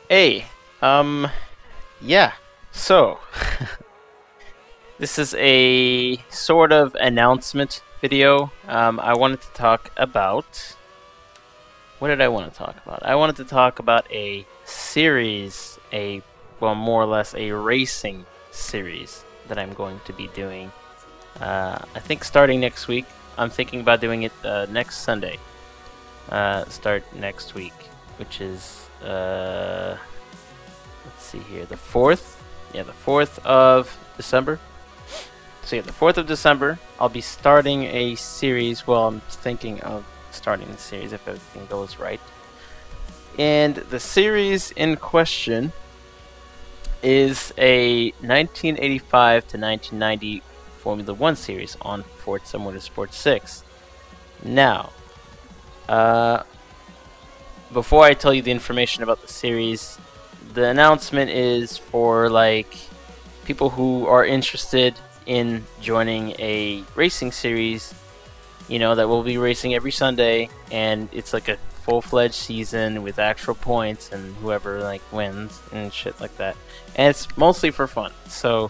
Hey, yeah. So, this is a sort of announcement video. I wanted to talk about. What did I want to talk about? I wanted to talk about a series, well, more or less a racing series that I'm going to be doing. I think starting next week. I'm thinking about doing it next Sunday. Start next week, which is let's see here, the 4th. Yeah, the 4th of December. So yeah, the 4th of December, I'll be starting a series. Well, I'm thinking of starting the series if everything goes right. And the series in question is a 1985 to 1990 Formula One series on Forza Motorsport 6. Now, before I tell you the information about the series, the announcement is for like people who are interested in joining a racing series, you know, that will be racing every Sunday, and it's like a full-fledged season with actual points and whoever like wins and shit like that. And it's mostly for fun. So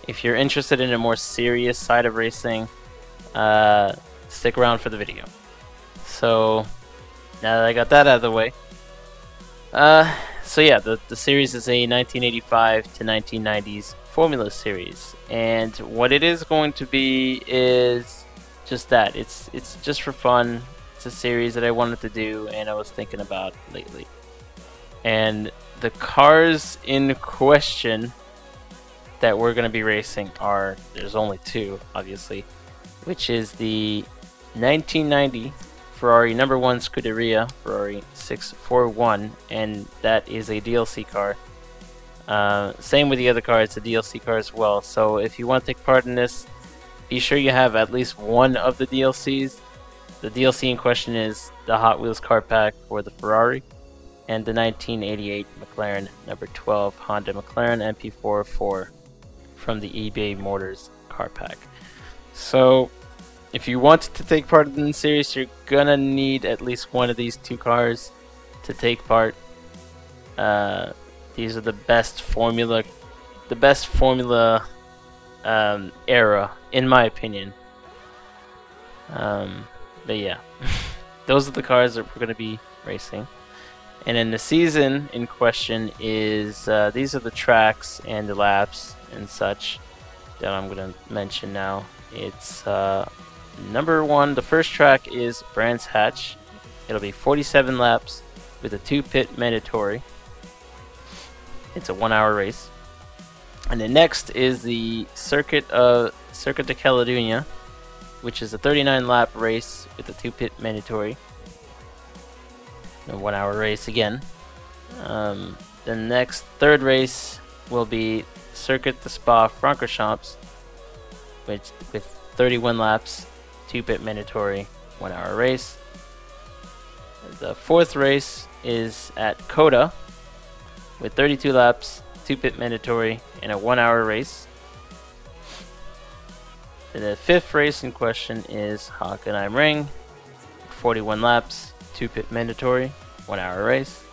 if you're interested in a more serious side of racing, stick around for the video. So now that I got that out of the way, so yeah, the series is a 1985 to 1990s Formula series, and what it is going to be is just that. It's just for fun. It's a series that I wanted to do, and I was thinking about lately. And the cars in question that we're going to be racing are, there's only two, obviously, which is the 1990 Ferrari number 1 Scuderia, Ferrari 641, and that is a DLC car. Same with the other car, it's a DLC car as well. So if you want to take part in this, be sure you have at least one of the DLCs. The DLC in question is the Hot Wheels car pack for the Ferrari, and the 1988 McLaren number 12 Honda McLaren MP4 from the eBay Motors car pack. So if you want to take part in the series, you're gonna need at least one of these two cars to take part. These are the best Formula era, in my opinion. But yeah, those are the cars that we're gonna be racing. And then the season in question is these are the tracks and the laps and such that I'm gonna mention now. It's number 1, the first track is Brands Hatch. It'll be 47 laps with a 2-pit mandatory. It's a 1-hour race. And the next is the Circuit de Catalunya, which is a 39-lap race with a 2-pit mandatory. A 1-hour race again. The next third race will be Circuit de Spa-Francorchamps, which with 31 laps, 2-pit mandatory, 1-hour race. The fourth race is at Coda with 32 laps, 2-pit mandatory, and a 1-hour race. And the fifth race in question is Hockenheim Ring, 41 laps, 2-pit mandatory, 1-hour race.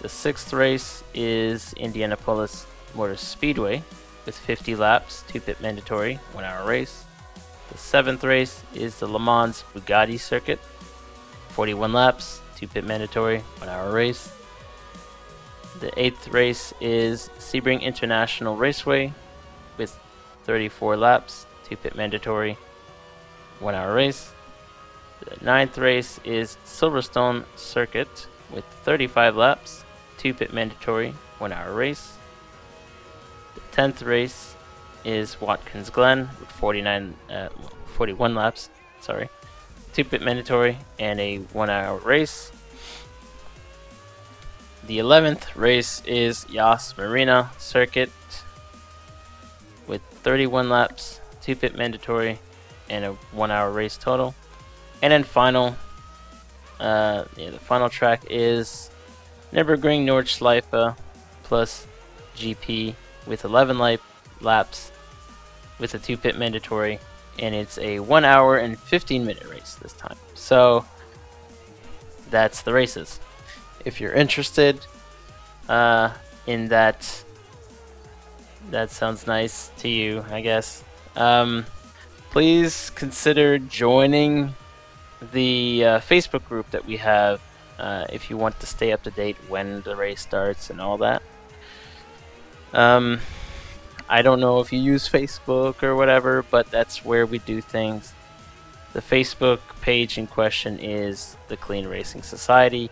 The sixth race is Indianapolis Motor Speedway with 50 laps, 2-pit mandatory, 1-hour race. The seventh race is the Le Mans Bugatti Circuit, 41 laps, 2-pit mandatory, 1-hour race. The eighth race is Sebring International Raceway with 34 laps, 2-pit mandatory, 1-hour race. The ninth race is Silverstone Circuit with 35 laps, 2-pit mandatory, 1-hour race. The 10th race is Watkins Glen with 41 laps, 2-pit mandatory, and a 1-hour race. The 11th race is Yas Marina Circuit with 31 laps, 2-pit mandatory, and a 1-hour race total. And then the final track is Nürburgring Nordschleife plus GP with 11 laps with a 2-pit mandatory, and it's a 1 hour and 15-minute race this time. So that's the races. If you're interested, in that sounds nice to you, I guess. Please consider joining the Facebook group that we have if you want to stay up to date when the race starts and all that. I don't know if you use Facebook or whatever, but that's where we do things. The Facebook page in question is the Clean Racing Society.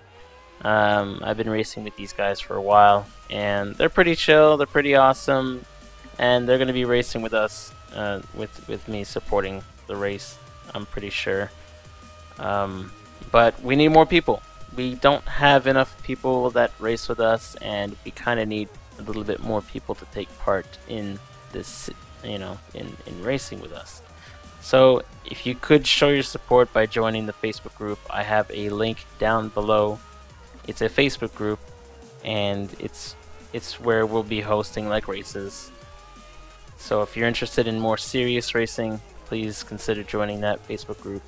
I've been racing with these guys for a while, and they're pretty chill, they're pretty awesome, and they're going to be racing with us, with me supporting the race, I'm pretty sure. But we need more people. We don't have enough people that race with us, and we kind of need a little bit more people to take part in this, you know, in racing with us. So if you could show your support by joining the Facebook group, I have a link down below. It's a Facebook group, and it's where we'll be hosting like races. So if you're interested in more serious racing, please consider joining that Facebook group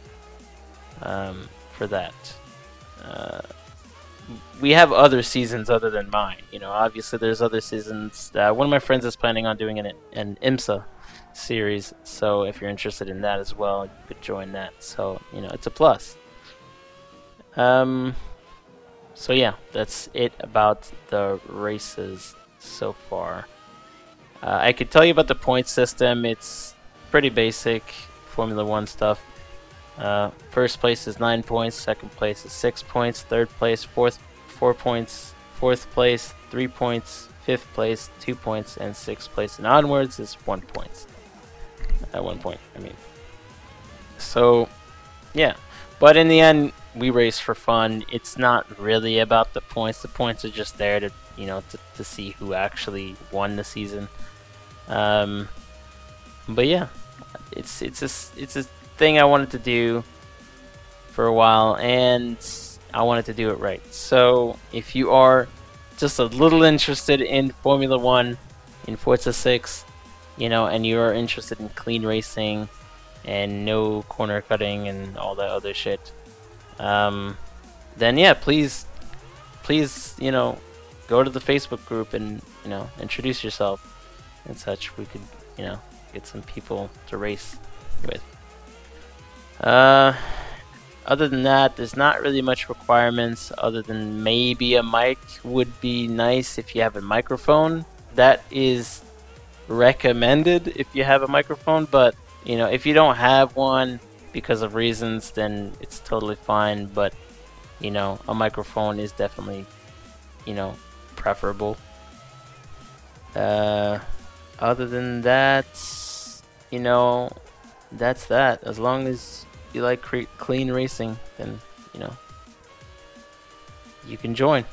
for that. We have other seasons other than mine. You know, obviously there's other seasons. One of my friends is planning on doing an IMSA series, so if you're interested in that as well, you could join that. So, you know, it's a plus. So yeah, that's it about the races so far. I could tell you about the point system. It's pretty basic Formula 1 stuff. First place is 9 points, second place is 6 points, third place 4 points, fourth place 3 points, fifth place 2 points, and sixth place and onwards is 1 point. 1 point, I mean. So yeah, but in the end, we race for fun. It's not really about the points. The points are just there to, you know, to see who actually won the season. But yeah, it's a thing I wanted to do for a while, and I wanted to do it right. So if you are just a little interested in Formula 1, in Forza 6, you know, and you are interested in clean racing and no corner cutting and all that other shit, then yeah, please, you know, go to the Facebook group and, you know, introduce yourself and such. We could, you know, get some people to race with. Other than that, there's not really much requirements other than maybe a mic would be nice if you have a microphone. That is recommended if you have a microphone, but, you know, if you don't have one because of reasons, then it's totally fine. But, you know, a microphone is definitely, you know, preferable. Other than that, you know, that's that. As long as you like clean racing, then, you know, you can join.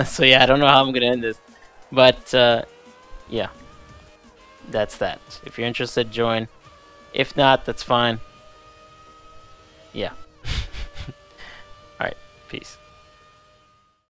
So yeah, I don't know how I'm gonna end this, but yeah, that's that. If you're interested, join. If not, that's fine. Yeah. Alright, peace.